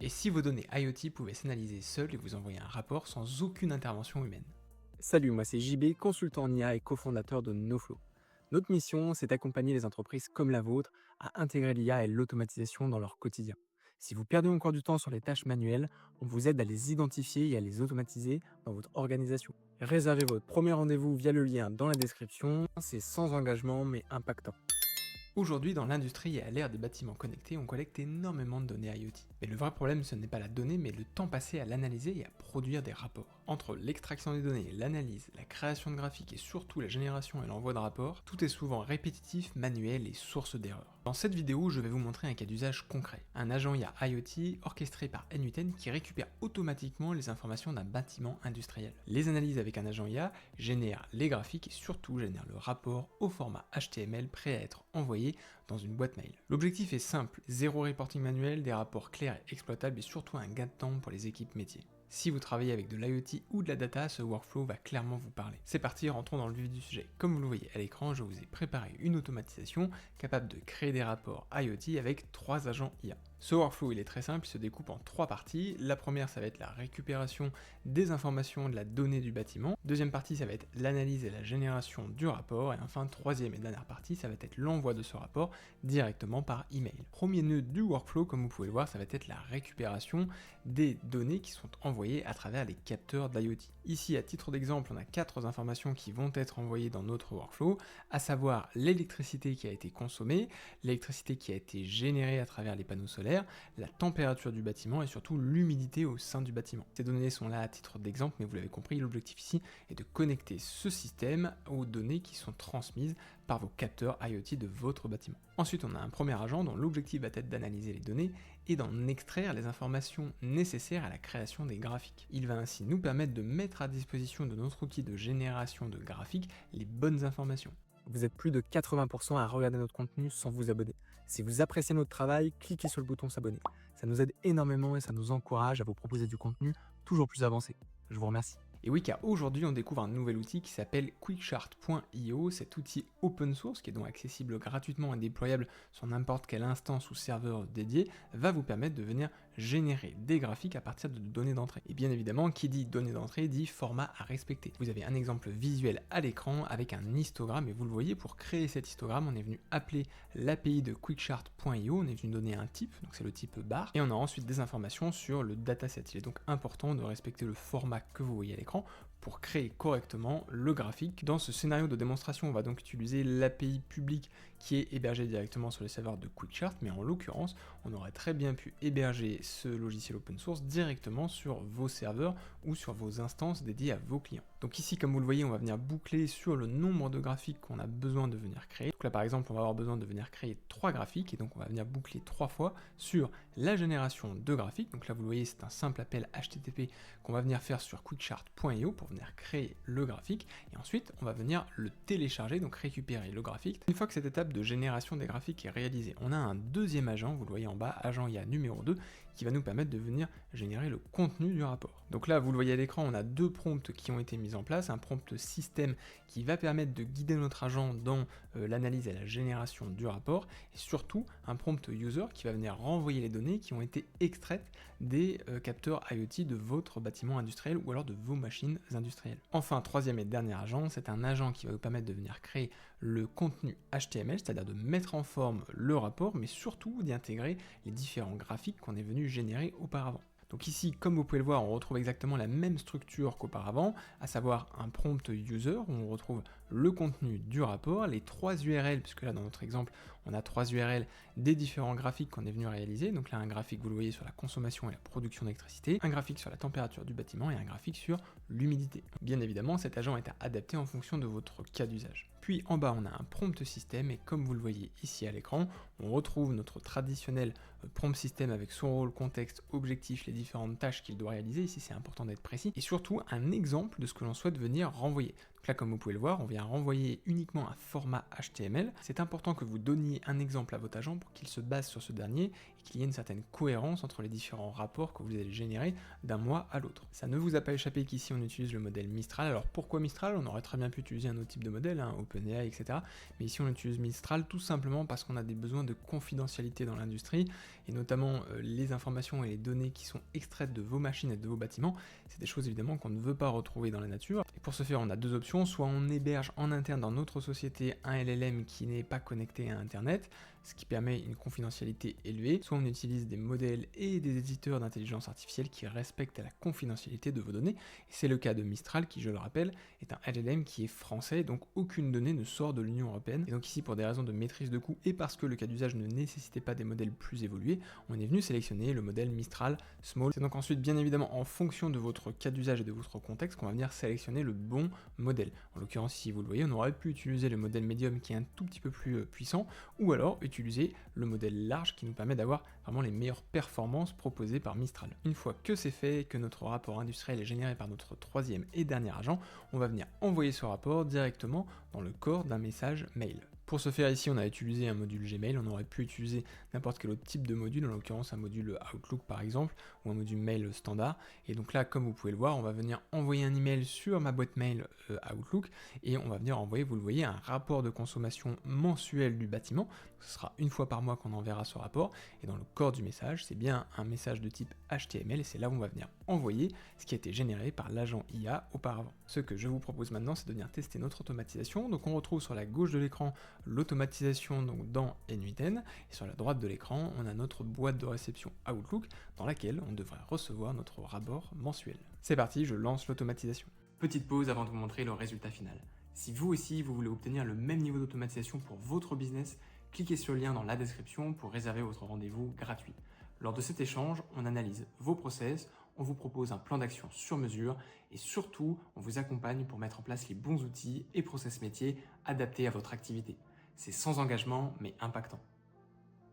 Et si vos données IoT pouvaient s'analyser seules et vous envoyer un rapport sans aucune intervention humaine? Salut, moi c'est JB, consultant en IA et cofondateur de NoFlow. Notre mission, c'est d'accompagner les entreprises comme la vôtre à intégrer l'IA et l'automatisation dans leur quotidien. Si vous perdez encore du temps sur les tâches manuelles, on vous aide à les identifier et à les automatiser dans votre organisation. Réservez votre premier rendez-vous via le lien dans la description, c'est sans engagement mais impactant. Aujourd'hui, dans l'industrie et à l'ère des bâtiments connectés, on collecte énormément de données IoT. Mais le vrai problème, ce n'est pas la donnée, mais le temps passé à l'analyser et à produire des rapports. Entre l'extraction des données, l'analyse, la création de graphiques et surtout la génération et l'envoi de rapports, tout est souvent répétitif, manuel et source d'erreurs. Dans cette vidéo, je vais vous montrer un cas d'usage concret. Un agent IA IoT orchestré par n8n qui récupère automatiquement les informations d'un bâtiment industriel. Les analyses avec un agent IA génèrent les graphiques et surtout génèrent le rapport au format HTML prêt à être envoyé dans une boîte mail. L'objectif est simple, zéro reporting manuel, des rapports clairs et exploitables et surtout un gain de temps pour les équipes métiers. Si vous travaillez avec de l'IoT ou de la data, ce workflow va clairement vous parler. C'est parti, rentrons dans le vif du sujet. Comme vous le voyez à l'écran, je vous ai préparé une automatisation capable de créer des rapports IoT avec 3 agents IA. Ce workflow il est très simple, il se découpe en 3 parties. La première ça va être la récupération des informations de la donnée du bâtiment. Deuxième partie ça va être l'analyse et la génération du rapport. Et enfin troisième et dernière partie ça va être l'envoi de ce rapport directement par email. Premier nœud du workflow comme vous pouvez le voir ça va être la récupération des données qui sont envoyées à travers les capteurs d'IoT. Ici à titre d'exemple on a 4 informations qui vont être envoyées dans notre workflow, à savoir l'électricité qui a été consommée, l'électricité qui a été générée à travers les panneaux solaires, la température du bâtiment et surtout l'humidité au sein du bâtiment. Ces données sont là à titre d'exemple, mais vous l'avez compris, l'objectif ici est de connecter ce système aux données qui sont transmises par vos capteurs IoT de votre bâtiment. Ensuite, on a un premier agent dont l'objectif va être d'analyser les données et d'en extraire les informations nécessaires à la création des graphiques. Il va ainsi nous permettre de mettre à disposition de notre outil de génération de graphiques les bonnes informations. Vous êtes plus de 80% à regarder notre contenu sans vous abonner. Si vous appréciez notre travail, cliquez sur le bouton s'abonner. Ça nous aide énormément et ça nous encourage à vous proposer du contenu toujours plus avancé. Je vous remercie. Et oui, car aujourd'hui, on découvre un nouvel outil qui s'appelle quickchart.io. Cet outil open source, qui est donc accessible gratuitement et déployable sur n'importe quelle instance ou serveur dédié, va vous permettre de venir générer des graphiques à partir de données d'entrée. Et bien évidemment, qui dit données d'entrée dit format à respecter. Vous avez un exemple visuel à l'écran avec un histogramme, et vous le voyez, pour créer cet histogramme, on est venu appeler l'API de quickchart.io, on est venu donner un type, donc c'est le type bar, et on a ensuite des informations sur le dataset. Il est donc important de respecter le format que vous voyez à l'écran pour créer correctement le graphique. Dans ce scénario de démonstration, on va donc utiliser l'API publique qui est hébergée directement sur les serveurs de Quickchart, mais en l'occurrence, on aurait très bien pu héberger ce logiciel open source directement sur vos serveurs ou sur vos instances dédiées à vos clients. Donc ici, comme vous le voyez, on va venir boucler sur le nombre de graphiques qu'on a besoin de venir créer. Donc là, par exemple, on va avoir besoin de venir créer 3 graphiques, et donc on va venir boucler 3 fois sur la génération de graphiques. Donc là, vous le voyez, c'est un simple appel HTTP qu'on va venir faire sur quickchart.io pour venir créer le graphique, et ensuite on va venir le télécharger, donc récupérer le graphique. Une fois que cette étape de génération des graphiques est réalisée, on a un deuxième agent, vous le voyez en bas, agent IA numéro 2, qui va nous permettre de venir générer le contenu du rapport. Donc là, vous le voyez à l'écran, on a 2 prompts qui ont été mis en place, un prompt système qui va permettre de guider notre agent dans l'analyse et la génération du rapport, et surtout un prompt user qui va venir renvoyer les données qui ont été extraites des capteurs IoT de votre bâtiment industriel ou alors de vos machines industrielles. Enfin, troisième et dernier agent, c'est un agent qui va vous permettre de venir créer le contenu HTML, c'est-à-dire de mettre en forme le rapport, mais surtout d'y intégrer les différents graphiques qu'on est venu générer auparavant. Donc ici, comme vous pouvez le voir, on retrouve exactement la même structure qu'auparavant, à savoir un prompt user, où on retrouve le contenu du rapport, les 3 URL, puisque là dans notre exemple, on a 3 URL des différents graphiques qu'on est venu réaliser. Donc là, un graphique, vous le voyez, sur la consommation et la production d'électricité, un graphique sur la température du bâtiment et un graphique sur l'humidité. Bien évidemment, cet agent est adapté en fonction de votre cas d'usage. Puis en bas, on a un prompt système, et comme vous le voyez ici à l'écran, on retrouve notre traditionnel prompt système avec son rôle, contexte, objectif, les différentes tâches qu'il doit réaliser. Ici, c'est important d'être précis, et surtout un exemple de ce que l'on souhaite venir renvoyer. Donc là, comme vous pouvez le voir, on vient renvoyer uniquement un format HTML. C'est important que vous donniez un exemple à votre agent pour qu'il se base sur ce dernier et qu'il y ait une certaine cohérence entre les différents rapports que vous allez générer d'un mois à l'autre. Ça ne vous a pas échappé qu'ici on utilise le modèle Mistral. Alors pourquoi Mistral? On aurait très bien pu utiliser un autre type de modèle, OpenAI, etc. Mais ici on utilise Mistral tout simplement parce qu'on a des besoins de confidentialité dans l'industrie, et notamment les informations et les données qui sont extraites de vos machines et de vos bâtiments, c'est des choses évidemment qu'on ne veut pas retrouver dans la nature. Et pour ce faire, on a deux options: soit on héberge en interne dans notre société un LLM qui n'est pas connecté à Internet, ce qui permet une confidentialité élevée, soit on utilise des modèles et des éditeurs d'intelligence artificielle qui respectent la confidentialité de vos données, et c'est le cas de Mistral qui, je le rappelle, est un LLM qui est français, donc aucune donnée ne sort de l'Union Européenne, et donc ici pour des raisons de maîtrise de coût et parce que le cas d'usage ne nécessitait pas des modèles plus évolués, on est venu sélectionner le modèle Mistral Small. C'est donc ensuite bien évidemment en fonction de votre cas d'usage et de votre contexte qu'on va venir sélectionner le bon modèle. En l'occurrence, si vous le voyez, on aurait pu utiliser le modèle Medium qui est un tout petit peu plus puissant, ou alors utiliser le modèle large qui nous permet d'avoir vraiment les meilleures performances proposées par Mistral. Une fois que c'est fait, que notre rapport industriel est généré par notre troisième et dernier agent, on va venir envoyer ce rapport directement dans le corps d'un message mail. Pour ce faire, ici, on a utilisé un module Gmail, on aurait pu utiliser n'importe quel autre type de module, en l'occurrence un module Outlook par exemple, ou un module mail standard. Et donc là, comme vous pouvez le voir, on va venir envoyer un email sur ma boîte mail Outlook, et on va venir envoyer, vous le voyez, un rapport de consommation mensuel du bâtiment. Donc, ce sera une fois par mois qu'on enverra ce rapport, et dans le corps du message, c'est bien un message de type HTML, et c'est là où on va venir envoyer ce qui a été généré par l'agent IA auparavant. Ce que je vous propose maintenant, c'est de venir tester notre automatisation. Donc on retrouve sur la gauche de l'écran l'automatisation donc dans N8N, et sur la droite de l'écran, on a notre boîte de réception Outlook dans laquelle on devrait recevoir notre rapport mensuel. C'est parti, je lance l'automatisation. Petite pause avant de vous montrer le résultat final. Si vous aussi, vous voulez obtenir le même niveau d'automatisation pour votre business, cliquez sur le lien dans la description pour réserver votre rendez-vous gratuit. Lors de cet échange, on analyse vos process, on vous propose un plan d'action sur mesure et surtout, on vous accompagne pour mettre en place les bons outils et process métiers adaptés à votre activité. C'est sans engagement mais impactant.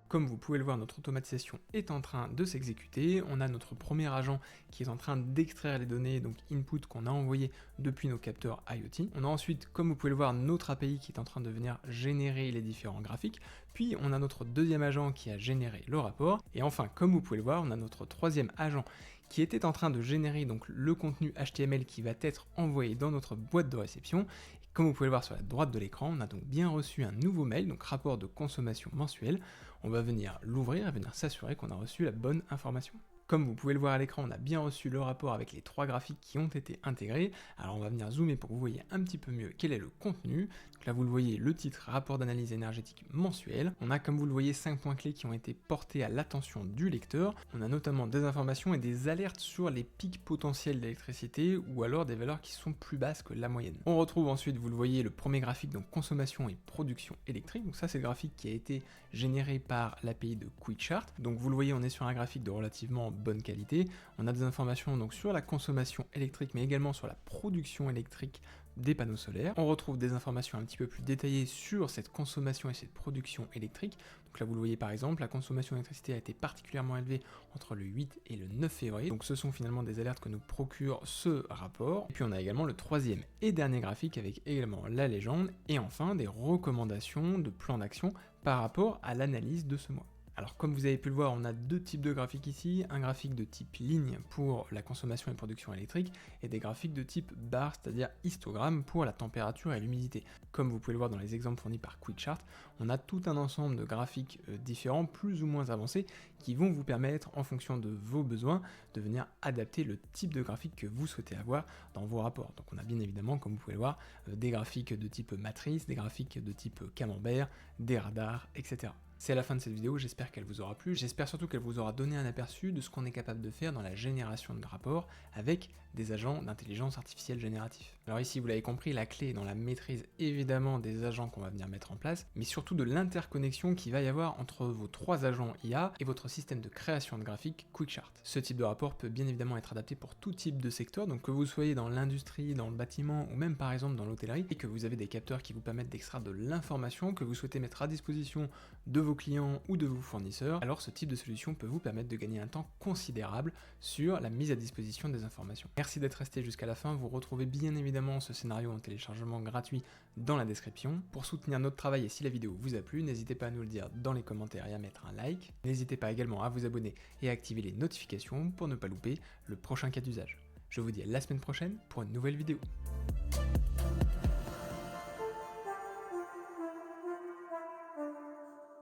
Comme vous pouvez le voir, notre automatisation est en train de s'exécuter. On a notre premier agent qui est en train d'extraire les données, donc input qu'on a envoyé depuis nos capteurs IoT. On a ensuite, comme vous pouvez le voir, notre API qui est en train de venir générer les différents graphiques. Puis on a notre deuxième agent qui a généré le rapport. Et enfin, comme vous pouvez le voir, on a notre troisième agent qui était en train de générer donc le contenu HTML qui va être envoyé dans notre boîte de réception. Comme vous pouvez le voir sur la droite de l'écran, on a donc bien reçu un nouveau mail, donc rapport de consommation mensuel. On va venir l'ouvrir et venir s'assurer qu'on a reçu la bonne information. Comme vous pouvez le voir à l'écran, on a bien reçu le rapport avec les trois graphiques qui ont été intégrés. Alors on va venir zoomer pour que vous voyez un petit peu mieux quel est le contenu. Donc là vous le voyez, le titre rapport d'analyse énergétique mensuel. On a, comme vous le voyez, 5 points clés qui ont été portés à l'attention du lecteur. On a notamment des informations et des alertes sur les pics potentiels d'électricité ou alors des valeurs qui sont plus basses que la moyenne. On retrouve ensuite, vous le voyez, le premier graphique, donc consommation et production électrique. Donc ça c'est le graphique qui a été généré par l'API de QuickChart. Donc vous le voyez, on est sur un graphique de relativement bonne qualité. On a des informations donc sur la consommation électrique mais également sur la production électrique des panneaux solaires. On retrouve des informations un petit peu plus détaillées sur cette consommation et cette production électrique. Donc là vous le voyez par exemple, la consommation d'électricité a été particulièrement élevée entre le 8 et le 9 février. Donc ce sont finalement des alertes que nous procure ce rapport. Et puis on a également le troisième et dernier graphique avec également la légende et enfin des recommandations de plans d'action par rapport à l'analyse de ce mois. Alors comme vous avez pu le voir, on a deux types de graphiques ici, un graphique de type ligne pour la consommation et production électrique, et des graphiques de type barre, c'est-à-dire histogramme pour la température et l'humidité. Comme vous pouvez le voir dans les exemples fournis par QuickChart, on a tout un ensemble de graphiques différents, plus ou moins avancés, qui vont vous permettre, en fonction de vos besoins, de venir adapter le type de graphique que vous souhaitez avoir dans vos rapports. Donc on a bien évidemment, comme vous pouvez le voir, des graphiques de type matrice, des graphiques de type camembert, des radars, etc. C'est la fin de cette vidéo, j'espère qu'elle vous aura plu, j'espère surtout qu'elle vous aura donné un aperçu de ce qu'on est capable de faire dans la génération de rapports avec des agents d'intelligence artificielle génératifs. Alors ici, vous l'avez compris, la clé est dans la maîtrise évidemment des agents qu'on va venir mettre en place, mais surtout de l'interconnexion qu'il va y avoir entre vos trois agents IA et votre système de création de graphiques QuickChart. Ce type de rapport peut bien évidemment être adapté pour tout type de secteur, donc que vous soyez dans l'industrie, dans le bâtiment ou même par exemple dans l'hôtellerie, et que vous avez des capteurs qui vous permettent d'extraire de l'information que vous souhaitez mettre à disposition de vos clients ou de vos fournisseurs, alors ce type de solution peut vous permettre de gagner un temps considérable sur la mise à disposition des informations. Merci d'être resté jusqu'à la fin, vous retrouvez bien évidemment ce scénario en téléchargement gratuit dans la description. Pour soutenir notre travail et si la vidéo vous a plu, n'hésitez pas à nous le dire dans les commentaires et à mettre un like. N'hésitez pas également à vous abonner et à activer les notifications pour ne pas louper le prochain cas d'usage. Je vous dis à la semaine prochaine pour une nouvelle vidéo.